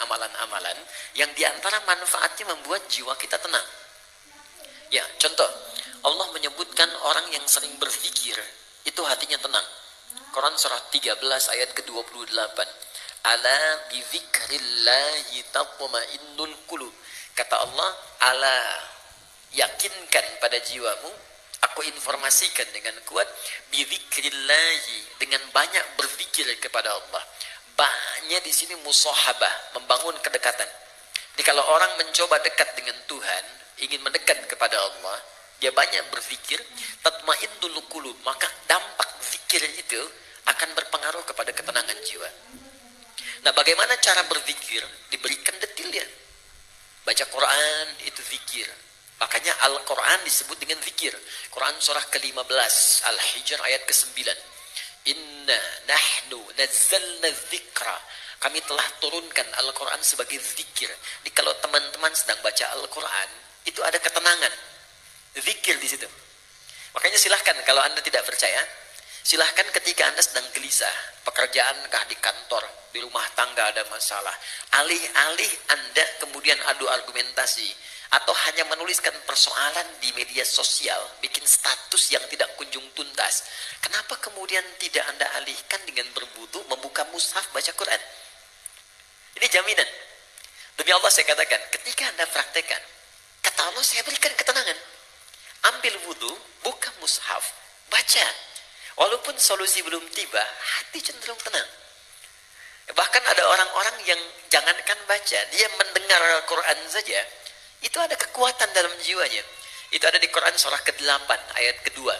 amalan-amalan yang diantara manfaatnya membuat jiwa kita tenang. Ya, contoh, Allah menyebutkan orang yang sering berzikir itu hatinya tenang. Quran surah 13 ayat ke-28. Ala bizikrillahi tatma'innul qulub. Kata Allah, ala, yakinkan pada jiwamu, aku informasikan dengan kuat, bizikrillahi, dengan banyak berzikir kepada Allah. Banyak di sini musahabah, membangun kedekatan. Jadi kalau orang mencoba dekat dengan Tuhan, ingin mendekat kepada Allah, dia banyak berzikir, tatmainnul qulub, maka dampak zikir itu akan berpengaruh kepada ketenangan jiwa. Nah, bagaimana cara berzikir? Diberikan detailnya. Baca Quran itu zikir. Makanya Al-Quran disebut dengan zikir. Quran surah ke-15 Al-Hijr ayat ke-9. Inna nahnu nazzalna dzikra. Kami telah turunkan Al-Quran sebagai zikir. Jadi kalau teman-teman sedang baca Al-Quran, itu ada ketenangan. Zikir di situ. Makanya silahkan kalau Anda tidak percaya, silahkan ketika Anda sedang gelisah, pekerjaankah di kantor, di rumah tangga ada masalah, alih-alih Anda kemudian adu argumentasi, atau hanya menuliskan persoalan di media sosial, bikin status yang tidak kunjung tuntas, kenapa kemudian tidak Anda alihkan dengan berwudu, membuka mushaf, baca Quran? Ini jaminan. Demi Allah saya katakan, ketika Anda praktekkan, kata Allah saya berikan ketenangan. Ambil wudu, buka mushaf, baca. Walaupun solusi belum tiba, hati cenderung tenang. Bahkan ada orang-orang yang jangankan baca, dia mendengar Al-Quran saja, itu ada kekuatan dalam jiwanya. Itu ada di Quran surah ke-8 ayat kedua.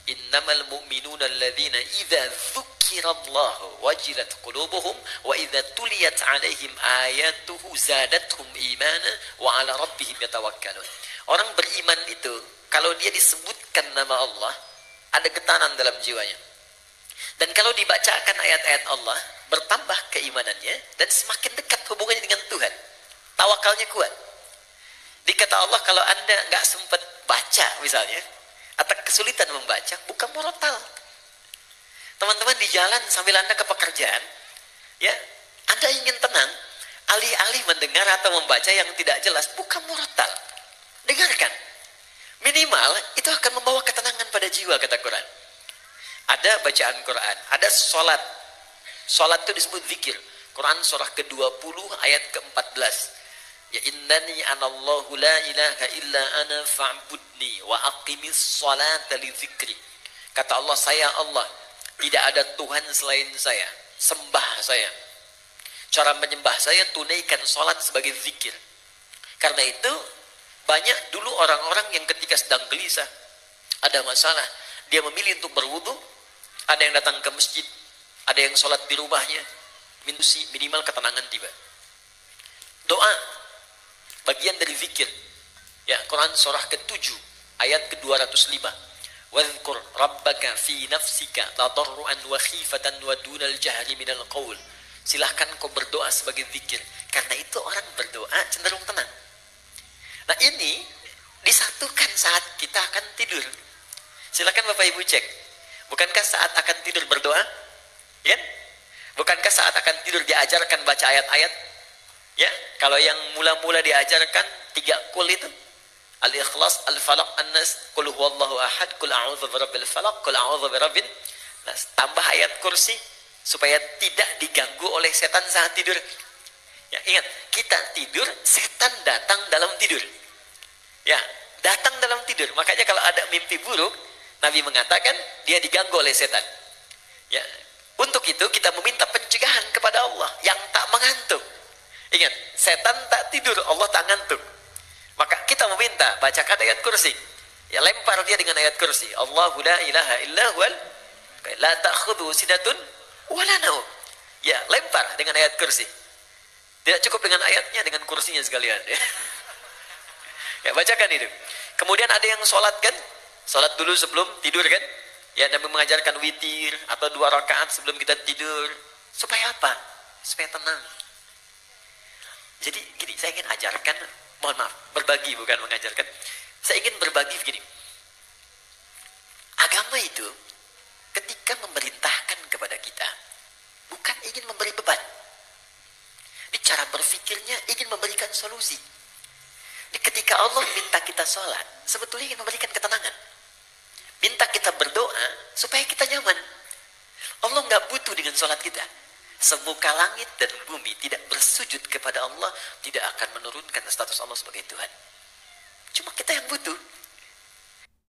Innamal mu'minuna alladzina idza dzukirallahu wajilat qulubuhum wa idza tuliyat 'alaihim ayatuhu zadatuhum imana wa 'ala rabbihim yatawakkalun. Orang beriman itu kalau dia disebutkan nama Allah, ada getaran dalam jiwanya. Dan kalau dibacakan ayat-ayat Allah, bertambah keimanannya dan semakin dekat hubungannya dengan Tuhan. Tawakalnya kuat. Dikata Allah, kalau Anda nggak sempat baca misalnya, atau kesulitan membaca, buka murotal. Teman-teman di jalan sambil Anda ke pekerjaan, ya, Anda ingin tenang, alih-alih mendengar atau membaca yang tidak jelas, buka murotal. Dengarkan. Minimal itu akan membawa ketenangan pada jiwa, kata Quran. Ada bacaan Quran, ada sholat. Sholat itu disebut zikir. Quran surah ke-20 ayat ke-14. Ya innani anallahu la ilaha illa ana fa'budni wa aqimis sholata li dzikri. Kata Allah, saya Allah, tidak ada Tuhan selain saya, sembah saya. Cara menyembah saya, tunaikan sholat sebagai zikir. Karena itu banyak dulu orang-orang yang ketika sedang gelisah, ada masalah, dia memilih untuk berwudu, ada yang datang ke masjid, ada yang sholat di rumahnya, minimal ketenangan tiba. Doa, bagian dari zikir. Ya, Quran surah ke-7, ayat ke-205. Wadhkur rabbaka fi nafsika tadarruan wa khifatan wa dunal jahri minal qaul. Silahkan kau berdoa sebagai zikir. Karena itu orang berdoa cenderung tenang. Nah ini disatukan saat kita akan tidur. Silakan Bapak Ibu cek. Bukankah saat akan tidur berdoa? Ya? Bukankah saat akan tidur diajarkan baca ayat-ayat? Ya, kalau yang mula-mula diajarkan 3 kul itu, Al-Ikhlas, Al-Falaq, An-Nas, Qul huwallahu ahad, Qul a'udzu birabbil falaq, Qul a'udzu birabbin nas. Tambah ayat kursi supaya tidak diganggu oleh setan saat tidur. Ya, ingat, kita tidur, setan datang dalam tidur. Ya, datang dalam tidur. Makanya kalau ada mimpi buruk, Nabi mengatakan dia diganggu oleh setan. Ya, untuk itu kita meminta pencegahan kepada Allah yang tak mengantuk. Ingat, setan tak tidur, Allah tak ngantuk. Maka kita meminta bacakan ayat kursi. Ya, lempar dia dengan ayat kursi. Allahu la ilaha illa huwal la ta'khudhu sinatun wa la naum. Ya, lempar dengan ayat kursi. Tidak cukup dengan ayatnya, dengan kursinya sekalian. Ya, ya bacakan itu. Kemudian ada yang sholat kan? Sholat dulu sebelum tidur kan? Ya, Nabi mengajarkan witir atau 2 rakaat sebelum kita tidur. Supaya apa? Supaya tenang. Jadi gini, saya ingin ajarkan, mohon maaf, berbagi bukan mengajarkan. Saya ingin berbagi begini. Agama itu ketika memerintahkan kepada kita, bukan ingin memberi beban. Ini cara berpikir berpikirnya ingin memberikan solusi. Ketika Allah minta kita sholat, sebetulnya ingin memberikan ketenangan. Minta kita berdoa supaya kita nyaman. Allah nggak butuh dengan sholat kita. Semuka langit dan bumi tidak bersujud kepada Allah, tidak akan menurunkan status Allah sebagai Tuhan. Cuma kita yang butuh.